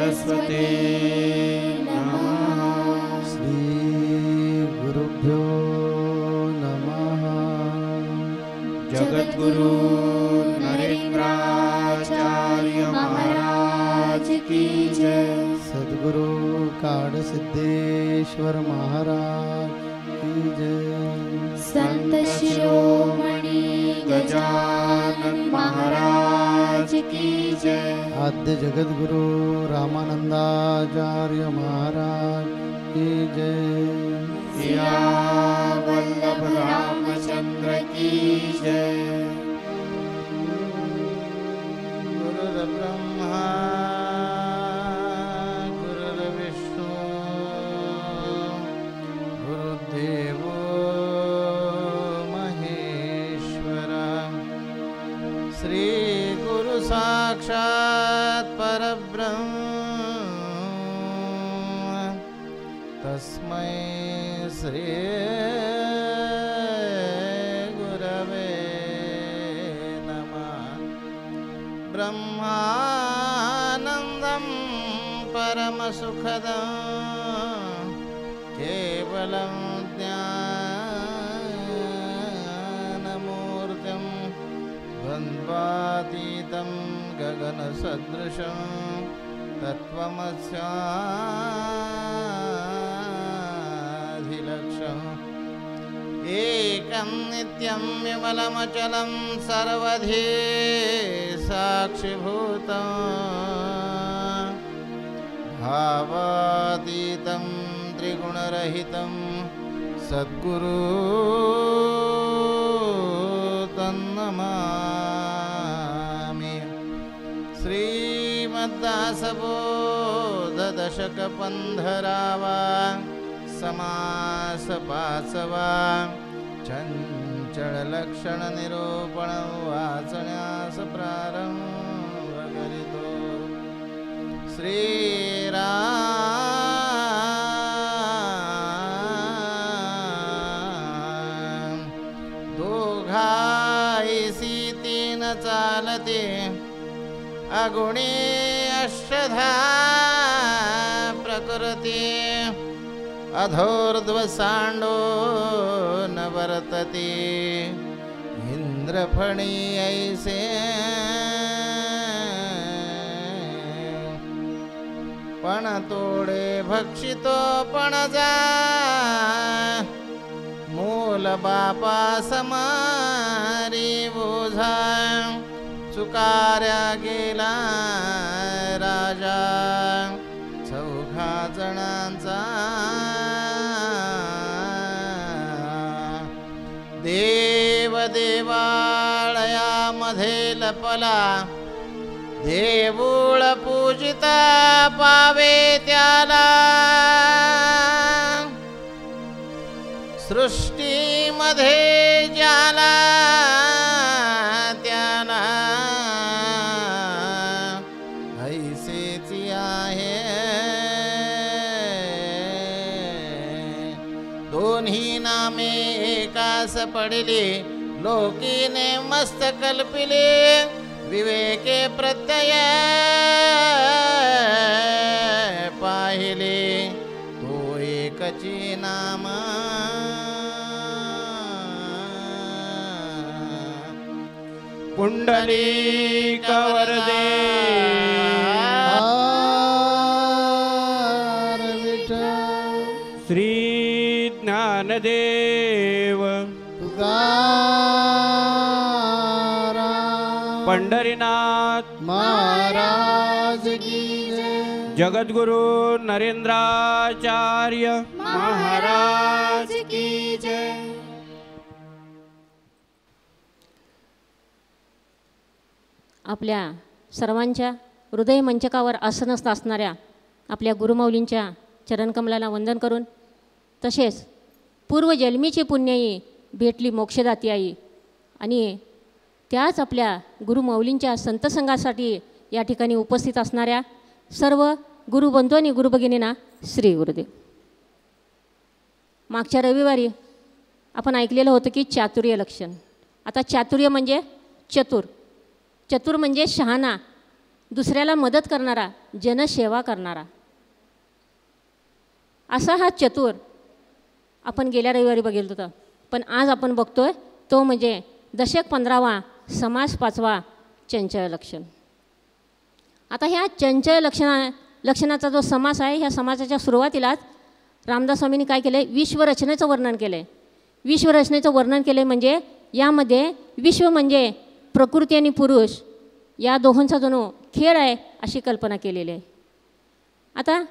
सरस्वते नमः। श्री गुरुभ्यो नमः। जगद्गुरु नरेंद्राचार्य महाराज की जय। सद्गुरु काडसिद्धेश्वर महाराज की जय। संत शिरोमणि गजानन महाराज की जय। आद्य जगद्गुरु रामानंदाचार्य महाराज की जय। सिया वल्लभ रामचंद्र की जय। गुरुर्ब्रह्मा गुरुर्विष्णु गुरुदेवो महेश्वरा। श्री गुरु साक्षात् परब्रह्म तस्मै श्री गुरवे नमः। ब्रह्मानन्दं परमसुखदं केवलं ज्ञानमूर्तिं द्वन्द्वातीतं गगनसदृशं तत्त्वमस्याधिलक्ष्यम् एकं नित्यं विमलमचलं सर्वधी साक्षिभूतं भावातीतं त्रिगुणरहितं सद्गुरु तन्नमामि। श्रीमद्दासबोधदशकपन्धरावा समास पाचवा चंचलक्षणनिरूपण वाचण्यास प्रारंभ करीतो। श्रीराम दोघाईसी तीन चालते अगुणी अष्टधा प्रकृती अधोर्ध्वसांडो न वर्तते इंद्रफणी ऐसे पण तोडे भक्षितो पण जा मूल बापा समारी बोझा चुकाऱ्या गेला राजा चौघा जणांचा देव देवालयामध्ये लपला देऊळ पूजिता पावे त्याला सृष्टीमध्ये ज्याला त्याला ऐसेची आहे दोन्ही नामे एकास पडिले लोकीने मस्त कल्पिले विवेके प्रत्यय पाहिले तो एकची नाम पुंडलिक वरदे श्री ज्ञानदेव पंढरीनाथ महाराज की जय। जगद्गुरु नरेंद्राचार्य महाराज की जय। आपल्या सर्वांच्या हृदय मंचकावर आसनस्थ असणाऱ्या आपल्या गुरुमाऊलींच्या चरणकमलाला वंदन करून, तसेच पूर्वजन्मीची पुण्याई भेटली मोक्षदाती आई आणि त्याच आपल्या गुरुमाऊलींच्या संतसंगासाठी या ठिकाणी उपस्थित असणाऱ्या सर्व गुरुबंधू आणि गुरुभगिनींना श्री गुरुदेव। मागच्या रविवारी आपण ऐकलेलं होतं की चातुर्य लक्षण. आता चातुर्य म्हणजे चतुर, चतुर म्हणजे शहाणा दुसऱ्याला मदत करणारा, जनसेवा करणारा, असा हा चतुर आपण गेल्या रविवारी बघितलं होतं. पण आज आपण बघतोय तो म्हणजे दशक 15वा, समास 5वा, चंचल लक्षण. आता ह्या चंचल लक्षणाचा जो समास आहे, ह्या समासाच्या सुरुवातीलाच रामदास स्वामींनी काय केलं आहे, विश्वरचनेचं वर्णन केलं आहे. विश्वरचनेचं वर्णन केलं आहे म्हणजे यामध्ये विश्व म्हणजे प्रकृती आणि पुरुष या दोहोंचा जणू खेळ आहे अशी कल्पना केलेली आहे. आता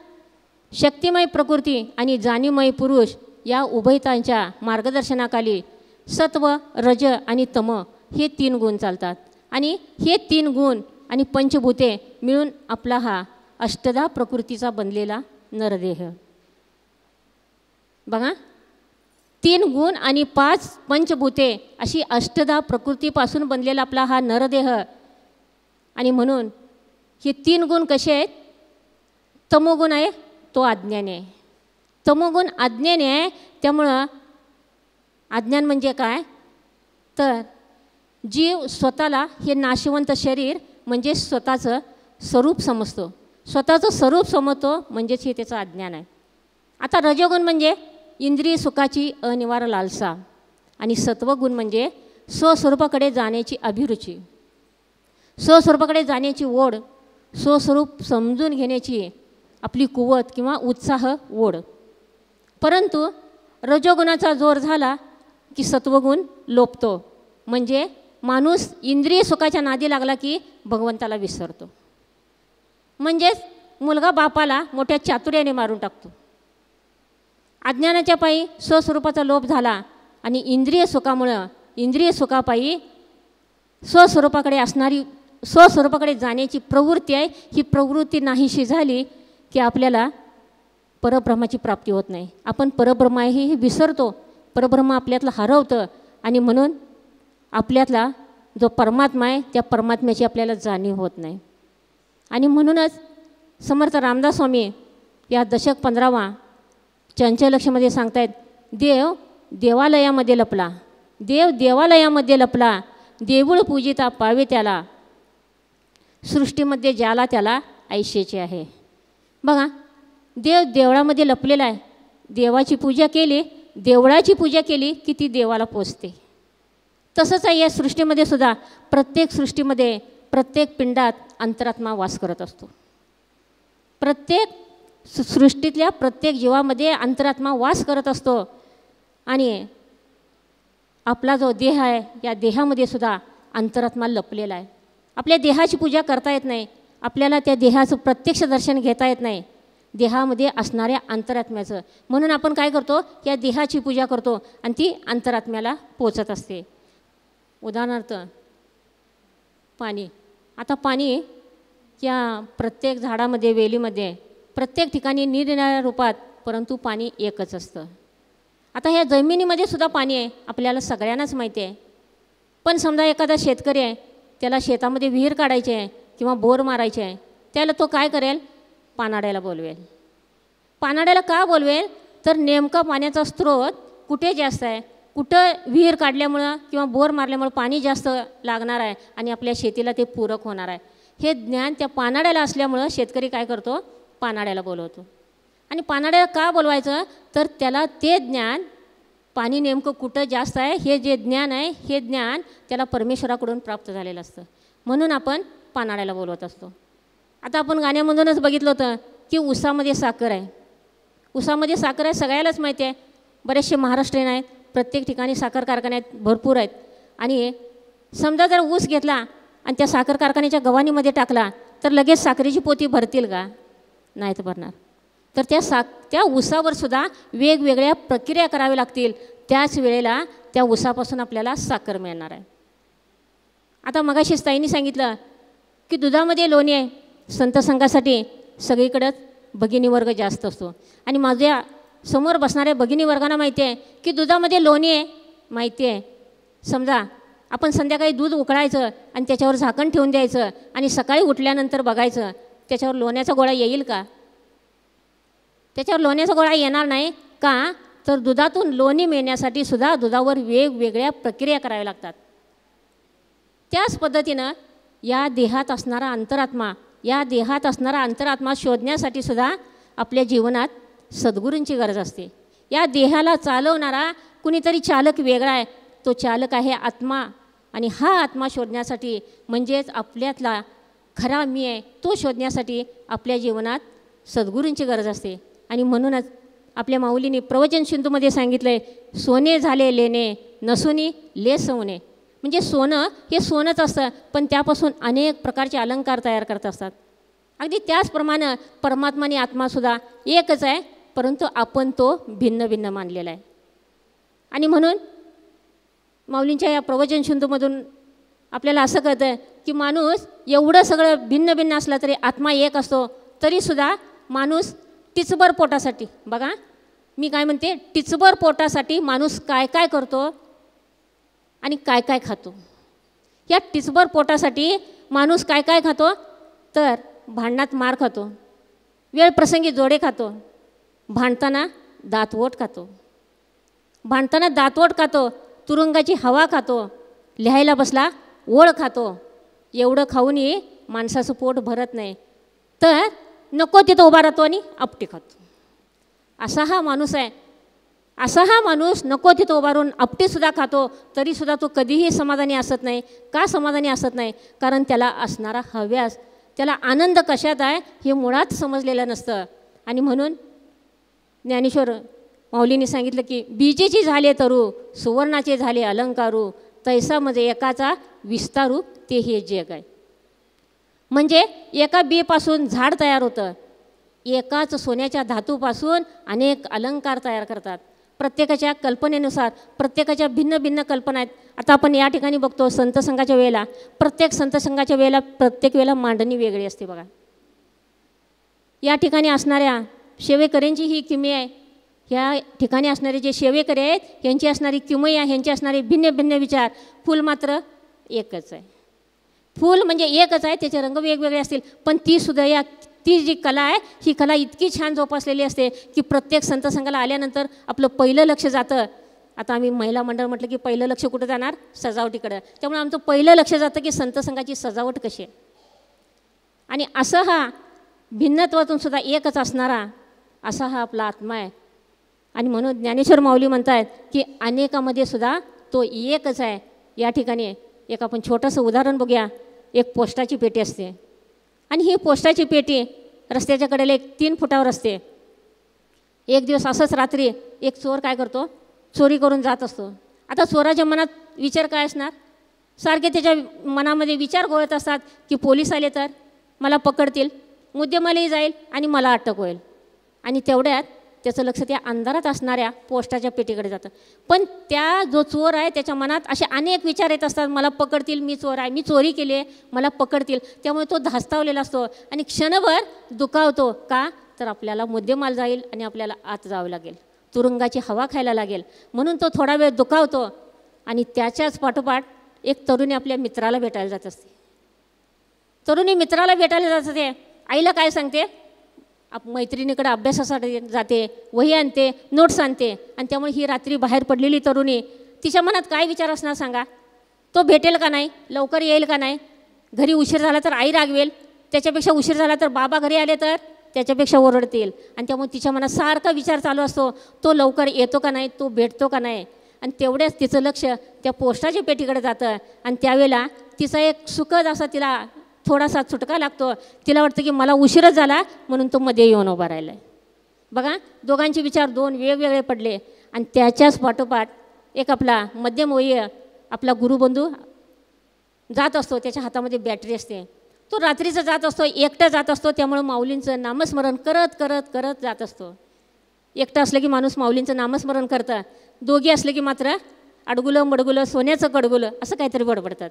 शक्तिमय प्रकृती आणि जाणीवमय पुरुष या उभयतांच्या मार्गदर्शनाखाली सत्व, रज आणि तम हे 3 गुण चालतात. आणि हे 3 गुण आणि पंचभूते मिळून आपला हा अष्टधा प्रकृतीचा बनलेला नरदेह. बघा, 3 गुण आणि 5 पंचभूते अशी अष्टधा प्रकृतीपासून बनलेला आपला हा नरदेह. आणि म्हणून हे 3 गुण कसे आहेत? तमोगुण आहे, तो अज्ञानी आहे. तमोगुण अज्ञानी आहे. त्यामुळं अज्ञान म्हणजे काय तर जीव स्वतःला हे नाशवंत शरीर म्हणजे स्वतःचं स्वरूप समजतो. स्वतःचं स्वरूप समजतो म्हणजेच हे त्याचं अज्ञान आहे. आता रजोगुण म्हणजे इंद्रिय सुखाची अनिवार्य लालसा आणि सत्वगुण म्हणजे स्वस्वरूपाकडे जाण्याची अभिरुची, स्वस्वरूपाकडे जाण्याची ओढ, स्वस्वरूप समजून घेण्याची आपली कुवत किंवा उत्साह ओढ. परंतु रजोगुणाचा जोर झाला की सत्वगुण लोपतो. म्हणजे माणूस इंद्रिय सुखाच्या नादी लागला की भगवंताला विसरतो. म्हणजेच मुलगा बापाला मोठ्या चातुर्याने मारून टाकतो. अज्ञानाच्या पायी स्वस्वरूपाचा लोप झाला आणि इंद्रिय सुखामुळं, इंद्रिय सुखापायी स्वस्वरूपाकडे असणारी, स्वस्वरूपाकडे जाण्याची प्रवृत्ती आहे, ही प्रवृत्ती नाहीशी झाली की आपल्याला परब्रह्माची प्राप्ती होत नाही. आपण परब्रह्म आहे हे विसरतो. परब्रह्म आपल्यातलं हरवतं आणि म्हणून आपल्यातला जो परमात्मा आहे त्या परमात्म्याची आपल्याला जाणीव होत नाही. आणि म्हणूनच समर्थ रामदास स्वामी या दशक 15वा चंचल लक्षमध्ये सांगतायत, देव देवालयामध्ये लपला, देव देवालयामध्ये लपला, देऊळ पूजिता पावे त्याला, सृष्टीमध्ये ज्याला त्याला ऐशेचे आहे. बघा, देव देवळामध्ये लपलेला आहे. देवाची पूजा केली, देवळाची पूजा केली की ती देवाला पोचते. तसंच आहे या सृष्टीमध्ये सुद्धा. प्रत्येक सृष्टीमध्ये, प्रत्येक पिंडात अंतरात्मा वास करत असतो. प्रत्येक सृष्टीतल्या प्रत्येक जीवामध्ये अंतरात्मा वास करत असतो. आणि आपला जो देह आहे या देहामध्ये सुद्धा अंतरात्मा लपलेला आहे. आपल्या देहाची पूजा करता येत नाही, आपल्याला त्या देहाचं प्रत्यक्ष दर्शन घेता येत नाही, देहामध्ये असणाऱ्या अंतरात्म्याचं. म्हणून आपण काय करतो, या देहाची पूजा करतो आणि ती अंतरात्म्याला पोचत असते. उदाहरणार्थ पाणी. आता पाणी या प्रत्येक झाडामध्ये, वेलीमध्ये, प्रत्येक ठिकाणी निरनिराळ्या रूपात, परंतु पाणी एकच असतं. आता ह्या जमिनीमध्ये सुद्धा पाणी आहे, आपल्याला सगळ्यांनाच माहिती आहे. पण समजा एखादा शेतकरी आहे, त्याला शेतामध्ये विहीर काढायची आहे किंवा बोर मारायचे आहे, त्याला तो काय करेल, पानाड्याला बोलवेल. पानाड्याला का बोलवेल तर नेमका पाण्याचा स्रोत कुठे जास्त आहे, कुठं विहीर काढल्यामुळं किंवा बोर मारल्यामुळं पाणी जास्त लागणार आहे आणि आपल्या शेतीला ते पूरक होणार आहे, हे ज्ञान त्या पानाड्याला असल्यामुळं शेतकरी काय करतो, पानाड्याला बोलवतो. आणि पानाड्याला का बोलवायचं तर त्याला ते ज्ञान, पाणी नेमकं कुठं जास्त आहे हे जे ज्ञान आहे, हे ज्ञान त्याला परमेश्वराकडून प्राप्त झालेलं असतं. म्हणून आपण पानाड्याला बोलवत असतो. आता आपण गाण्यामधूनच बघितलं होतं की ऊसामध्ये साखर आहे. ऊसामध्ये साखर आहे सगळ्यालाच माहिती आहे. बरेचसे महाराष्ट्रीयन आहेत, प्रत्येक ठिकाणी साखर कारखाने आहेत, भरपूर आहेत. आणि समजा जर ऊस घेतला आणि त्या साखर कारखान्याच्या गव्हाणीमध्ये टाकला तर लगेच साखरेची पोती भरतील का, नाहीत भरणार. तर त्या ऊसावर सुद्धा वेगवेगळ्या प्रक्रिया कराव्या लागतील. त्याच वेळेला त्या ऊसापासून आपल्याला साखर मिळणार आहे. आता मगाशी ताईंनी सांगितलं की दुधामध्ये लोणी आहे. संत संघासाठी सगळीकडंच भगिनी वर्ग जास्त असतो. आणि माझ्या समोर बसणाऱ्या भगिनी वर्गांना माहिती आहे की दुधामध्ये लोणी आहे, माहिती आहे. समजा आपण संध्याकाळी दूध उकळायचं आणि त्याच्यावर झाकण ठेवून द्यायचं आणि सकाळी उठल्यानंतर बघायचं त्याच्यावर लोण्याचा गोळा येईल का, त्याच्यावर लोण्याचा गोळा येणार नाही. का तर दुधातून लोणी मिळण्यासाठी सुद्धा दुधावर वेगवेगळ्या प्रक्रिया कराव्या लागतात. त्याच पद्धतीनं या देहात असणारा अंतरात्मा, या देहात असणारा अंतरात्मा शोधण्यासाठी सुद्धा आपल्या जीवनात सद्गुरूंची गरज असते. या देहाला चालवणारा कुणीतरी चालक वेगळा आहे, तो चालक आहे आत्मा. आणि हा आत्मा शोधण्यासाठी म्हणजेच आपल्यातला खरा मी आहे तो शोधण्यासाठी आपल्या जीवनात सद्गुरूंची गरज असते. आणि म्हणूनच आपल्या माऊलीने प्रवचन सिंधूमध्ये सांगितलं आहे, सोने झाले लेणे नसुनी ले सोने. म्हणजे सोनं हे सोनंच असतं, पण त्यापासून अनेक प्रकारचे अलंकार तयार करत असतात. अगदी त्याचप्रमाणे परमात्मा आणि आत्मासुद्धा एकच आहे, परंतु आपण तो भिन्न भिन्न मानलेला आहे. आणि म्हणून माऊलींच्या या प्रवचन सिंधूमधून आपल्याला असं कळतं की माणूस एवढं सगळं भिन्न भिन्न असला तरी आत्मा एक असतो. तरीसुद्धा माणूस टिचभर पोटासाठी, बघा मी काय म्हणते, टिचभर पोटासाठी माणूस काय काय करतो आणि काय काय खातो. या टिचभर पोटासाठी माणूस काय काय खातो, तर भांडणात मार खातो, वेळ प्रसंगी जोडे खातो, भांडताना दातवोट खातो, भांडताना दातवोट खातो, तुरुंगाची हवा खातो, लिहायला बसला ओळ खातो. एवढं खाऊनही माणसाचं पोट भरत नाही, तर नको तिथं उभा राहतो आणि आपटी खातो. असा हा माणूस आहे. असा हा माणूस नको तिथं उभा राहून आपटीसुद्धा खातो, तरीसुद्धा तो कधीही समाधानी असत नाही. का समाधानी असत नाही? कारण त्याला असणारा हव्यास, त्याला आनंद कशात आहे हे मुळात समजलेलं नसतं. आणि म्हणून ज्ञानेश्वर माऊलींनी सांगितलं की बीजेची झाले तरू सुवर्णाचे झाले अलंकारू, तैसा म्हणजे एकाचा विस्तारू ते हे जग आहे. म्हणजे एका बीपासून झाड तयार होतं, एकाच सोन्याच्या धातूपासून अनेक अलंकार तयार करतात. प्रत्येकाच्या कल्पनेनुसार प्रत्येकाच्या भिन्न भिन्न कल्पना आहेत. आता आपण या ठिकाणी बघतो संत संघाच्या वेळेला, प्रत्येक संत संघाच्या वेळेला प्रत्येक वेळेला मांडणी वेगळी असते. बघा या ठिकाणी असणाऱ्या सेवेकऱ्यांची ही किमी आहे. ह्या ठिकाणी असणारे जे सेवेकरी आहेत यांची असणारी किमया, ह्यांची असणारे भिन्न भिन्न विचार. फूल मात्र एकच आहे. फूल म्हणजे एकच आहे, त्याचे रंग वेगवेगळे असतील, पण तीसुद्धा ती जी कला आहे ही कला इतकी छान जोपासलेली असते की प्रत्येक संत संघाला आल्यानंतर आपलं पहिलं लक्ष जातं. आता आम्ही महिला मंडळ म्हटलं की पहिलं लक्ष कुठं जाणार? सजावटीकडं. त्यामुळे आमचं पहिलं लक्ष जातं की संत संघाची सजावट कशी आहे. आणि असं हा भिन्नत्वातून सुद्धा एकच असणारा असा हा आपला आत्मा आहे. आणि म्हणून ज्ञानेश्वर माऊली म्हणतात की अनेकामध्ये सुद्धा तो एकच आहे. या ठिकाणी एक आपण छोटंसं उदाहरण बघूया. एक पोस्टाची पेटी असते आणि ही पोस्टाची पेटी रस्त्याच्या कडेला एक 3 फुटावर असते. एक दिवस असंच रात्री एक चोर काय करतो, चोरी करून जात असतो. आता चोराच्या मनात विचार काय असणार? सारखे त्याच्या मनामध्ये विचार घोळत असतात की पोलीस आले तर मला पकडतील, मुद्देमालही जाईल आणि मला अटक होईल. आणि तेवढ्यात त्याचं लक्ष त्या अंधारात असणाऱ्या पोस्टाच्या पेटीकडे जातं. पण त्या जो चोर आहे त्याच्या मनात असे अनेक विचार येत असतात, मला पकडतील, मी चोर आहे, मी चोरी केली आहे, मला पकडतील. त्यामुळे तो धास्तावलेला असतो आणि क्षणभर दुखावतो. का? तर आपल्याला मुद्देमाल जाईल आणि आपल्याला आत जावं लागेल, तुरुंगाची हवा खायला लागेल. म्हणून तो थोडा वेळ दुखावतो. आणि त्याच्याच पाठोपाठ एक तरुणी आपल्या मित्राला भेटायला जात असते. तरुणी मित्राला भेटायला जात असते. आईला काय सांगते? मैत्रिणीकडे अभ्यासासाठी जाते, वही आणते, नोट्स आणते. आणि त्यामुळे ही रात्री बाहेर पडलेली तरुणी, तिच्या मनात काय विचार असणार सांगा? तो भेटेल का नाही, लवकर येईल का नाही, घरी उशीर झाला तर आई रागवेल, त्याच्यापेक्षा उशीर झाला तर बाबा घरी आले तर त्याच्यापेक्षा ओरडतील. आणि त्यामुळे तिच्या मनात सारखा विचार चालू असतो, तो लवकर येतो का नाही, तो भेटतो का नाही. आणि तेवढ्याच तिचं लक्ष त्या पोस्टाच्या पेटीकडे जातं. आणि त्यावेळेला तिचा एक सुखद असा तिला थोडासा चुटका लागतो. तिला वाटतं की मला उशीरच झाला म्हणून तो मध्ये येऊन उभा राहिला आहे. बघा दोघांचे विचार 2 वेगवेगळे पडले. आणि त्याच्याच पाठोपाठ एक आपला मध्यमवयीय आपला गुरुबंधू जात असतो. त्याच्या हातामध्ये बॅटरी असते. तो रात्रीचा जात असतो, एकटा जात असतो. त्यामुळं माऊलींचं नामस्मरण करत करत करत जात असतो. एकटा असलं की माणूस माऊलींचं नामस्मरण करतं. दोघी असलं की मात्र अडगुलं मडगुलं सोन्याचं कडगुलं असं काहीतरी बडबडतात.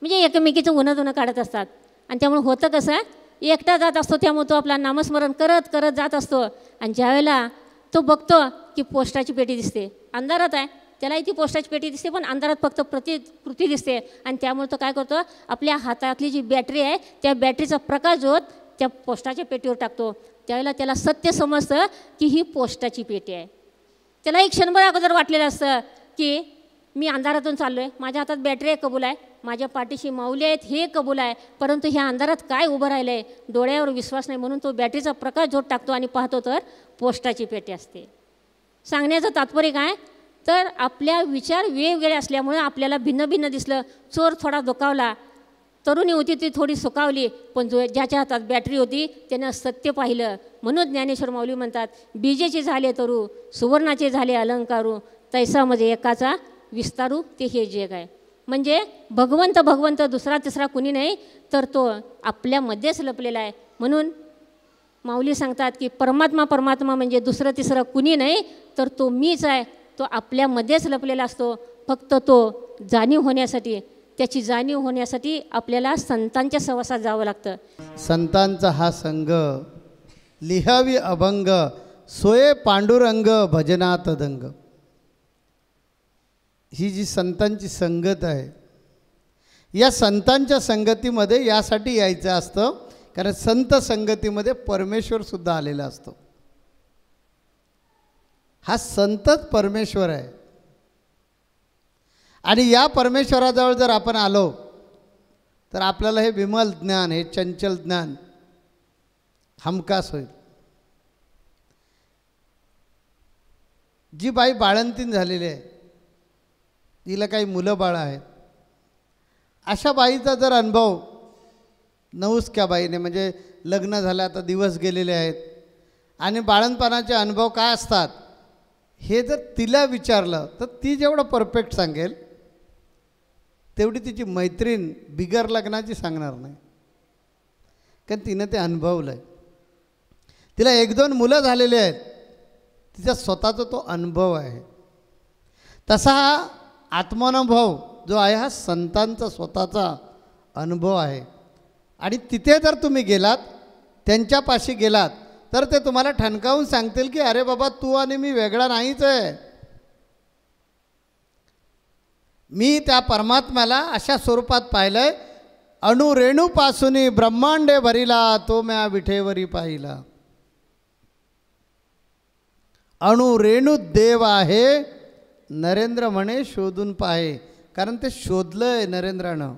म्हणजे एकमेकीचं उन्हा काढत असतात. आणि त्यामुळे होतं कसं, एकटा जात असतो त्यामुळे तो आपला नामस्मरण करत करत जात असतो. आणि ज्यावेळेला तो बघतो की पोस्टाची पेटी दिसते, अंधारात आहे, त्यालाही ती पोस्टाची पेटी दिसते, पण अंधारात फक्त प्रतिकृती दिसते. आणि त्यामुळे तो काय करतो, आपल्या हातातली जी बॅटरी आहे त्या बॅटरीचा प्रकाश होत त्या पोस्टाच्या पेटीवर टाकतो. त्यावेळेला त्याला सत्य समजतं की ही पोस्टाची पेटी आहे. त्याला एक क्षणभर अगोदर वाटलेलं असतं की मी अंधारातून चाललो आहे, माझ्या हातात बॅटरी आहे, कबूल आहे, माझ्या पाठीशी माऊली आहेत हे कबूल आहे, परंतु ह्या अंधारात काय उभं राहिलं आहे, डोळ्यावर विश्वास नाही, म्हणून तो बॅटरीचा प्रकाश झोत टाकतो आणि पाहतो तर पोस्टाची पेटी असते. सांगण्याचं तात्पर्य काय, तर आपल्या विचार वेगवेगळे असल्यामुळे आपल्याला भिन्न भिन्न दिसलं. चोर थोडा धोकावला, तरुणी होती ती थोडी सुकावली, पण ज्याच्या हातात बॅटरी होती त्यानं सत्य पाहिलं. म्हणून ज्ञानेश्वर माऊली म्हणतात, बीजेचे झाले तरू सुवर्णाचे झाले अलंकारू, तैसामध्ये एकाचा विस्तारू ते हे जग आहे. म्हणजे भगवंत दुसरा तिसरा कुणी नाही, तर तो आपल्यामध्येच लपलेला आहे. म्हणून माऊली सांगतात की परमात्मा म्हणजे दुसरं तिसरं कुणी नाही, तर तो मीच आहे. तो आपल्यामध्येच लपलेला असतो. फक्त तो जाणीव होण्यासाठी, त्याची जाणीव होण्यासाठी आपल्याला संतांच्या सहवासात जावं लागतं. संतांचा हा संग लिहावी अभंग, सोये पांडुरंग भजनात दंग. ही जी संतांची संगत आहे, या संतांच्या संगतीमध्ये यासाठी यायचं असतं, कारण संत संगतीमध्ये परमेश्वरसुद्धा आलेला असतो. हा संतच परमेश्वर आहे. आणि या परमेश्वराजवळ जर आपण आलो तर आपल्याला हे विमल ज्ञान, हे चंचल ज्ञान हमखास होईल. जी बाई बाळंतीण झालेली आहे, तिला काही मुलं बाळं आहेत, अशा बाईचा जर अनुभव नवसक्या बाईने, म्हणजे लग्न झालं आता दिवस गेलेले आहेत आणि बाळंतपणाचे अनुभव काय असतात हे जर तिला विचारलं तर ती जेवढं परफेक्ट सांगेल तेवढी तिची मैत्रीण बिगर लग्नाची सांगणार नाही, कारण तिनं ते अनुभवलं आहे. तिला 1-2 मुलं झालेली आहेत, तिचा स्वतःचा तो अनुभव आहे. तसा हा आत्मानुभव जो आहे हा संतांचा स्वतःचा अनुभव आहे. आणि तिथे जर तुम्ही गेलात, त्यांच्यापाशी गेलात, तर ते तुम्हाला ठणकावून सांगतील की अरे बाबा, तू आणि मी वेगळा नाहीच आहे. मी त्या परमात्म्याला अशा स्वरूपात पाहिलं आहे, अणुरेणूपासून ब्रह्मांडे भरिला, तो म्या विठेवरी पाहिला. अणुरेणू देव आहे, नरेंद्र म्हणे शोधून पाहे, कारण ते शोधलं आहे नरेंद्रानं.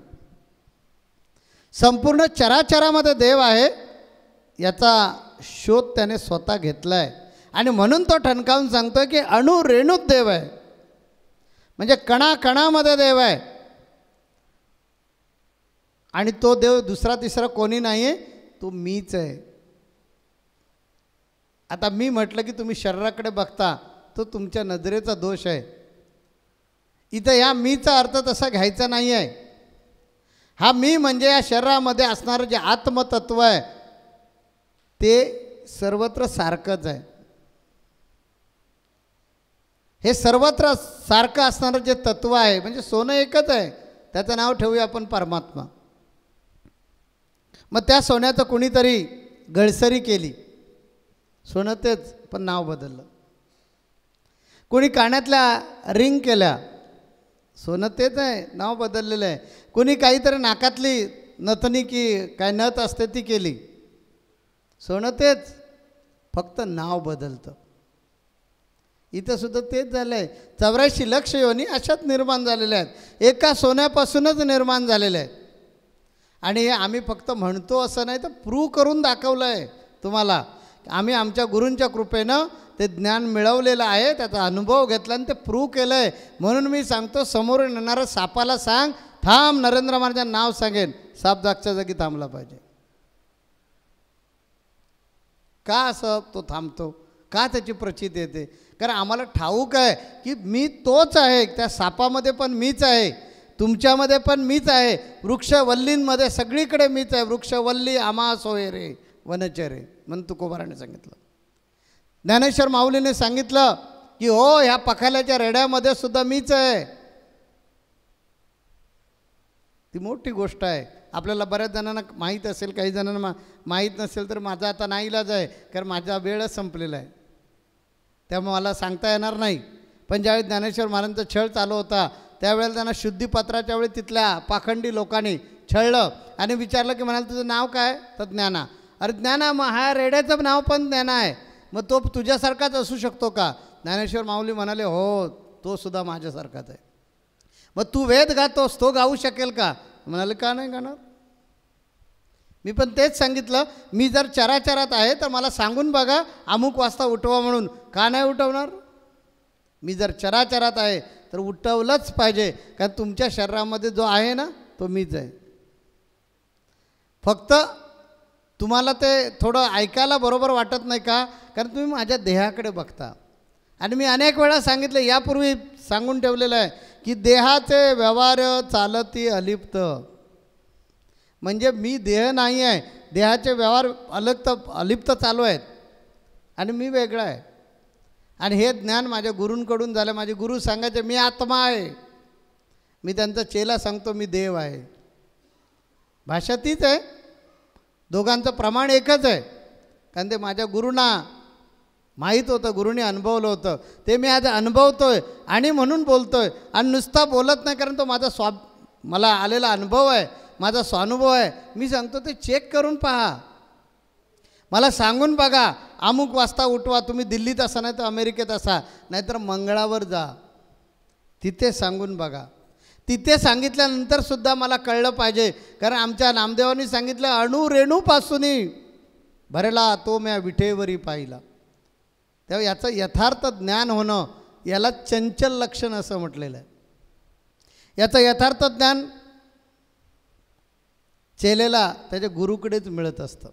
संपूर्ण चराचरामध्ये देव आहे याचा शोध त्याने स्वतः घेतला आहे. आणि म्हणून तो ठणकावून सांगतोय की अणुरेणूत देव आहे, म्हणजे कणाकणामध्ये देव आहे. आणि तो देव दुसरा तिसरा कोणी नाही आहे, तो मीच आहे. आता मी म्हटलं की तुम्ही शरीराकडे बघता, तो तुमच्या नजरेचा दोष आहे. इथं या मीचा अर्थ तसा घ्यायचा नाही आहे. हा मी म्हणजे या शरीरामध्ये असणारं जे आत्मतत्व आहे ते सर्वत्र सारखंच आहे. हे सर्वत्र सारखं असणारं जे तत्व आहे, म्हणजे सोनं एकच आहे, त्याचं नाव ठेवूया आपण परमात्मा. मग त्या सोन्याचं कुणीतरी गळसरी केली, सोनं तेच पण नाव बदललं. कोणी कानातल्या रिंग केल्या, सोनं तेच आहे, नाव बदललेलं आहे. कोणी काहीतरी नाकातली नथनी की काय नथ असते ती केली, सोनं तेच, फक्त नाव बदलतं. इथंसुद्धा तेच झालं आहे. 84 लक्ष योनी अशाच निर्माण झालेल्या आहेत, एका सोन्यापासूनच निर्माण झालेल्या आहेत. आणि हे आम्ही फक्त म्हणतो असं नाही, तर प्रूव्ह करून दाखवलं आहे तुम्हाला. आम्ही आमच्या गुरूंच्या कृपेनं ते ज्ञान मिळवलेलं आहे, त्याचा अनुभव घेतला आणि ते प्रूव्ह केलं आहे. म्हणून मी सांगतो, समोरून येणाऱ्या सापाला सांग, थांब, नरेंद्र महाराजांचं नाव सांगेन, साप जागच्या जागी थांबला पाहिजे. का असं तो थांबतो, का त्याची प्रचिती येते? कारण आम्हाला ठाऊक आहे की मी तोच आहे, त्या सापामध्ये पण मीच आहे, तुमच्यामध्ये पण मीच आहे, वृक्षवल्लींमध्ये सगळीकडे मीच आहे. वृक्षवल्ली आम्हा सोय रे वनचरे, म्हणून तुकोबाराने सांगितलं. ज्ञानेश्वर माऊलीने सांगितलं की हो, ह्या पखाल्याच्या रेड्यामध्ये सुद्धा मीच आहे. ती मोठी गोष्ट आहे. आपल्याला बऱ्याच जणांना माहीत असेल, काही जणांना माहीत नसेल, तर माझा आता नाईलाज आहे, कारण माझा वेळच संपलेला आहे, त्यामुळे मला सांगता येणार नाही. पण ज्यावेळी ज्ञानेश्वर महाराजांचा छळ चालू होता, त्यावेळेला त्यांना शुद्धीपत्राच्या वेळी तिथल्या पाखंडी लोकांनी छळलं आणि विचारलं की म्हणाल तुझं नाव काय? तर ज्ञाना. अरे ज्ञाना, मग हा रेड्याचं नाव पण ज्ञाना आहे, मग तो तुझ्यासारखाच असू शकतो का? ज्ञानेश्वर माऊली म्हणाले हो, तो सुद्धा माझ्यासारखाच आहे. मग तू वेद गातोस, तो गाऊ शकेल का? म्हणाले का नाही गाणार. मी पण तेच सांगितलं, मी जर चराचरात आहे तर मला सांगून बघा अमुक वाजता उठवा म्हणून. का नाही उठवणार? मी जर चराचरात आहे तर उठवलंच पाहिजे, कारण तुमच्या शरीरामध्ये जो आहे ना तो मीच आहे. फक्त तुम्हाला ते थोडं ऐकायला बरोबर वाटत नाही का? कारण तुम्ही माझ्या देहाकडे बघता. आणि मी अनेक वेळा सांगितलं, यापूर्वी सांगून ठेवलेलं आहे की देहाचे व्यवहार चालती अलिप्त. म्हणजे मी देह नाही आहे, देहाचे व्यवहार अलिप्त चालू आहेत आणि मी वेगळा आहे. आणि हे ज्ञान माझ्या गुरूंकडून झालं. माझे गुरु सांगायचे मी आत्मा आहे, मी त्यांचा चेला सांगतो मी देव आहे. भाषा तीच आहे, दोघांचं प्रमाण एकच आहे. कारण ते माझ्या गुरूंना माहीत होतं, गुरूंनी अनुभवलं होतं, ते मी आज अनुभवतोय आणि म्हणून बोलतोय. आणि नुसता बोलत नाही, कारण तो माझा मला आलेला अनुभव आहे, माझा स्वानुभव आहे. मी सांगतो ते चेक करून पहा, मला सांगून बघा. अमुक वाजता उठवा, तुम्ही दिल्लीत असा नाही तर अमेरिकेत असा, नाहीतर मंगळावर जा, तिथे सांगून बघा. तिथे सांगितल्यानंतरसुद्धा मला कळलं पाहिजे, कारण आमच्या नामदेवांनी सांगितलं अणुरेणूपासूनही भरला तो म्या विठेवरी पाहिला. तेव्हा याचं यथार्थ ज्ञान होणं याला चंचल लक्षण असं म्हटलेलं आहे. याचं यथार्थ ज्ञान चेलेला त्याच्या गुरुकडेच मिळत असतं.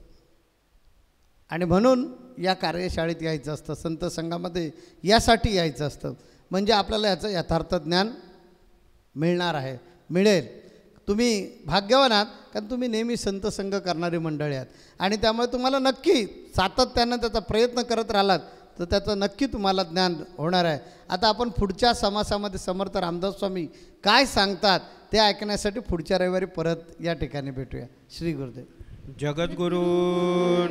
आणि म्हणून या कार्यशाळेत यायचं असतं, संत संघामध्ये यासाठी यायचं असतं, म्हणजे आपल्याला याचं यथार्थ ज्ञान मिळणार आहे, मिळेल. तुम्ही भाग्यवान आहात, कारण तुम्ही नेहमी संत संघ करणारी मंडळी आहात. आणि त्यामुळे तुम्हाला नक्की सातत्यानं त्याचा प्रयत्न करत राहिलात तर त्याचं नक्की तुम्हाला ज्ञान होणार आहे. आता आपण पुढच्या समासामध्ये समर्थ रामदास स्वामी काय सांगतात ते ऐकण्यासाठी पुढच्या रविवारी परत या ठिकाणी भेटूया. श्री गुरुदेव. जगद्गुरु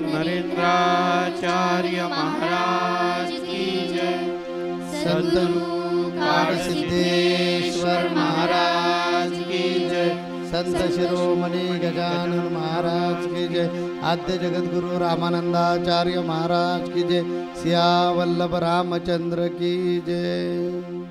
नरेंद्राचार्य महाराज की जय. संत सिद्धेश्वर महाराज की जय. संत शिरोमणी गजानन महाराज की जय. आद्य जगद्गुरु रामानंदाचार्य महाराज की जय. सिया वल्लभ रामचंद्र की जय.